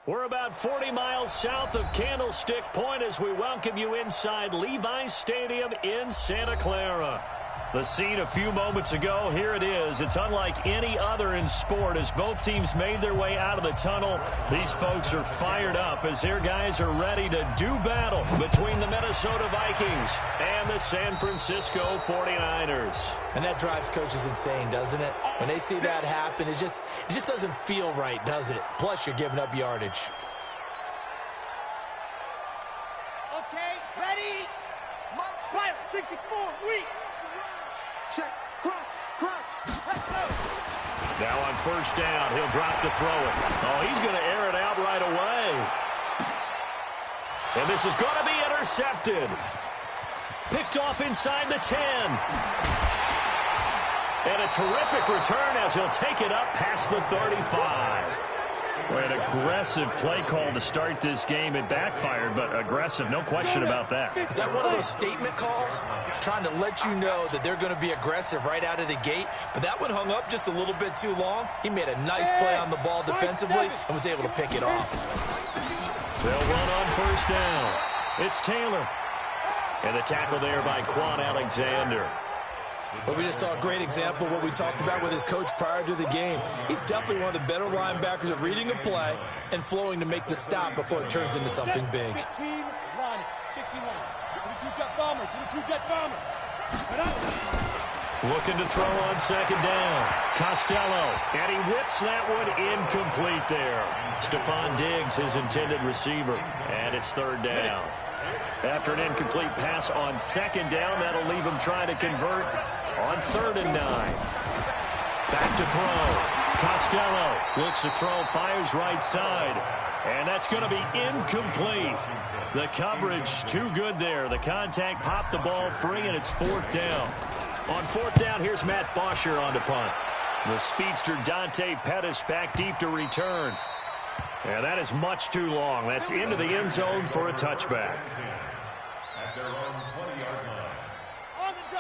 We're about 40 miles south of Candlestick Point as we welcome you inside Levi's Stadium in Santa Clara. The scene a few moments ago, here it is. It's unlike any other in sport as both teams made their way out of the tunnel. These folks are fired up as their guys are ready to do battle between the Minnesota Vikings and the San Francisco 49ers. And that drives coaches insane, doesn't it? When they see that happen, it just doesn't feel right, does it? Plus, you're giving up yardage. Okay, ready? Right, 64, weak. Check, crunch, let's go. Now on first down, he'll drop to throw it. Oh, he's going to air it out right away. And this is going to be intercepted. Picked off inside the 10. And a terrific return as he'll take it up past the 35. An aggressive play call to start this game. It backfired, but aggressive, no question about that. Is that one of those statement calls? Trying to let you know that they're going to be aggressive right out of the gate, but that one hung up just a little bit too long. He made a nice play on the ball defensively and was able to pick it off. They'll run on first down. It's Taylor. And the tackle there by Quan Alexander. But we just saw a great example of what we talked about with his coach prior to the game. He's definitely one of the better linebackers at reading a play and flowing to make the stop before it turns into something big. 15 line, 15 line. 22 jet bombers, 22 jet bombers. Looking to throw on second down. Costello, and he whips that one incomplete there. Stephon Diggs, his intended receiver, and it's third down. After an incomplete pass on second down, that'll leave him trying to convert on 3rd and 9. Back to throw. Costello looks to throw, fires right side. And that's going to be incomplete. The coverage too good there. The contact popped the ball free, and it's 4th down. On 4th down, here's Matt Bosher on to punt. The speedster Dante Pettis back deep to return. And that is much too long. That's into the end zone for a touchback.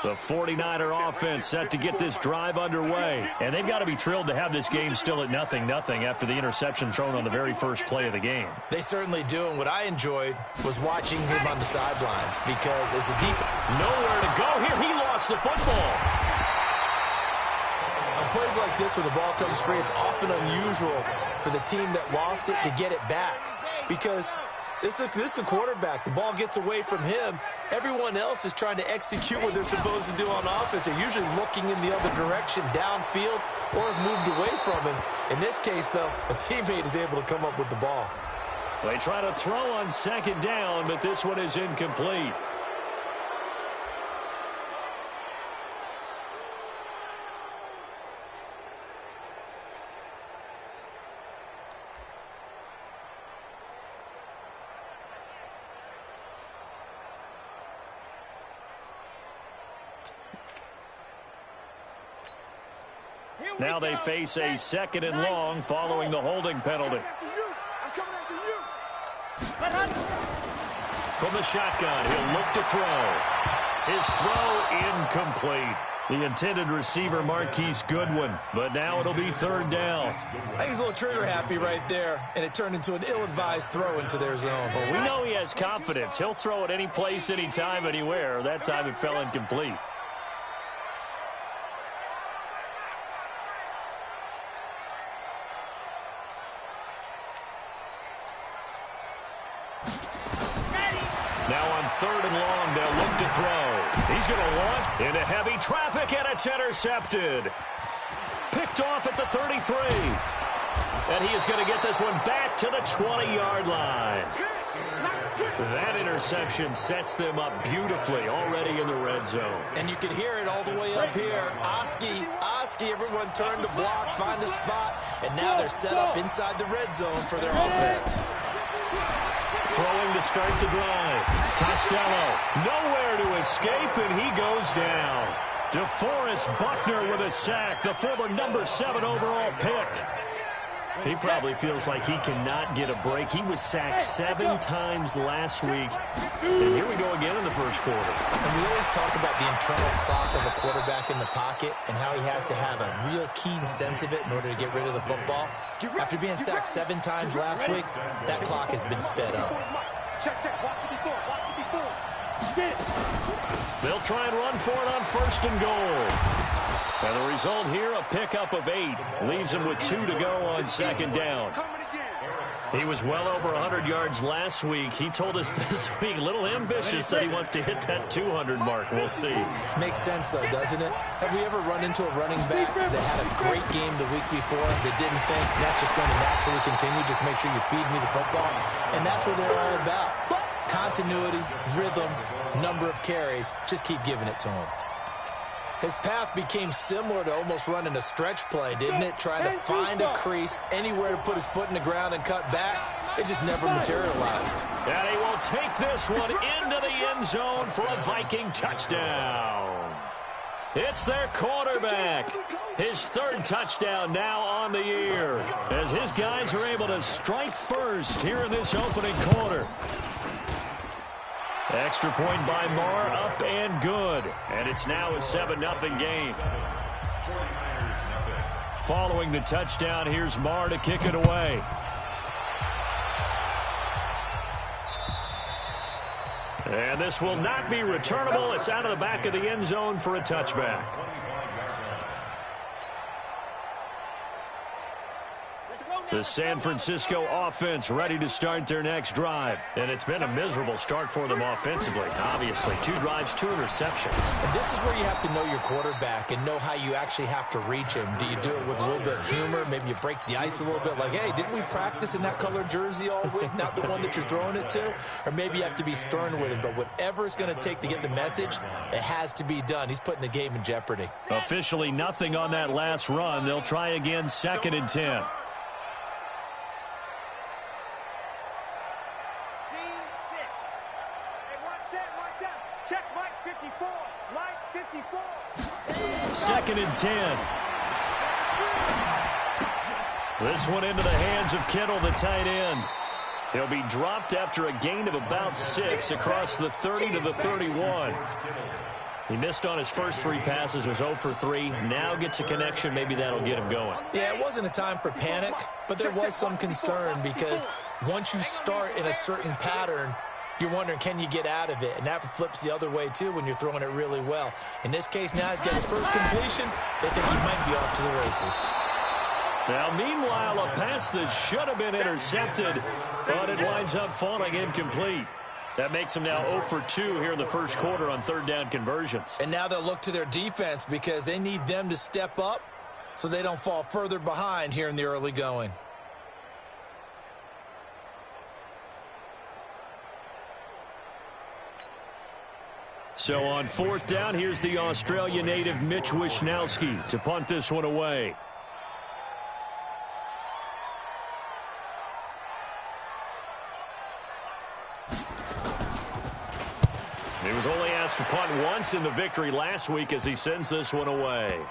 The 49er offense set to get this drive underway. And they've got to be thrilled to have this game still at 0-0 after the interception thrown on the very first play of the game. They certainly do. And what I enjoyed was watching him on the sidelines because as the deep... Nowhere to go here. He lost the football. On plays like this where the ball comes free, it's often unusual for the team that lost it to get it back because... This is the quarterback. The ball gets away from him. Everyone else is trying to execute what they're supposed to do on offense. They're usually looking in the other direction, downfield, or have moved away from him. In this case, though, a teammate is able to come up with the ball. They try to throw on second down, but this one is incomplete. Now they face a 2nd and long following the holding penalty. From the shotgun, he'll look to throw. His throw incomplete. The intended receiver, Marquise Goodwin. But now it'll be 3rd down. I think he's a little trigger happy right there, and it turned into an ill-advised throw into their zone. Well, we know he has confidence. He'll throw it any place, anytime, anywhere. That time it fell incomplete. Now on 3rd and long, they'll look to throw. He's going to launch into heavy traffic, and it's intercepted. Picked off at the 33. And he is going to get this one back to the 20-yard line. That interception sets them up beautifully already in the red zone. And you can hear it all the way up here. Oski, everyone turned to block, find a spot, and now they're set up inside the red zone for their offense. Throwing to start the drive. Costello, nowhere to escape, and he goes down. DeForest Buckner with a sack, the former number 7 overall pick. He probably feels like he cannot get a break. He was sacked 7 times last week. And here we go again in the first quarter. And we always talk about the internal clock of a quarterback in the pocket and how he has to have a real keen sense of it in order to get rid of the football. After being sacked 7 times last week, that clock has been sped up. They'll try and run for it on 1st and goal. And the result here, a pickup of 8. Leaves him with 2 to go on 2nd down. He was well over 100 yards last week. He told us this week, a little ambitious, that he wants to hit that 200 mark. We'll see. Makes sense, though, doesn't it? Have we ever run into a running back that had a great game the week before that didn't think that's just going to naturally continue? Just make sure you feed me the football. And that's what they're all about. Continuity, rhythm, number of carries. Just keep giving it to him. His path became similar to almost running a stretch play, didn't it? Trying to find a crease, anywhere to put his foot in the ground and cut back. It just never materialized. And he will take this one into the end zone for a Viking touchdown. It's their quarterback. His 3rd touchdown now on the year, as his guys are able to strike first here in this opening quarter. Extra point by Marr, up and good. And it's now a 7-0 game. Following the touchdown, here's Marr to kick it away. And this will not be returnable. It's out of the back of the end zone for a touchback. The San Francisco offense ready to start their next drive. And it's been a miserable start for them offensively. Obviously, 2 drives, 2 interceptions. And this is where you have to know your quarterback and know how you actually have to reach him. Do you do it with a little bit of humor? Maybe you break the ice a little bit, like, hey, didn't we practice in that colored jersey all week, not the one that you're throwing it to? Or maybe you have to be stern with him. But whatever it's going to take to get the message, it has to be done. He's putting the game in jeopardy. Officially nothing on that last run. They'll try again, 2nd and 10. Check Mike 54. Mike 54. 2nd and 10. This one into the hands of Kittle, the tight end. He'll be dropped after a gain of about 6 across the 30 to the 31. He missed on his first 3 passes, was 0 for 3. Now gets a connection. Maybe that'll get him going. Yeah, it wasn't a time for panic, but there was some concern because once you start in a certain pattern, you're wondering, can you get out of it? And that flips the other way, too, when you're throwing it really well. In this case, now he's got his first completion. They think he might be off to the races. Now, meanwhile, a pass that should have been intercepted, but it winds up falling incomplete. That makes him now 0 for 2 here in the first quarter on 3rd down conversions. And now they'll look to their defense because they need them to step up so they don't fall further behind here in the early going. So on 4th down, here's the Australia native Mitch Wishnowsky to punt this one away. He was only asked to punt once in the victory last week as he sends this one away.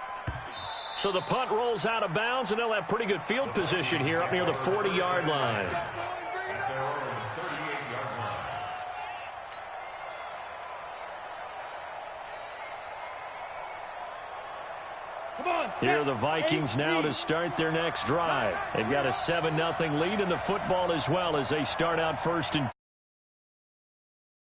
So the punt rolls out of bounds, and they'll have pretty good field position here up near the 40-yard line. Here are the Vikings now to start their next drive. They've got a 7-0 lead in the football as well as they start out 1st and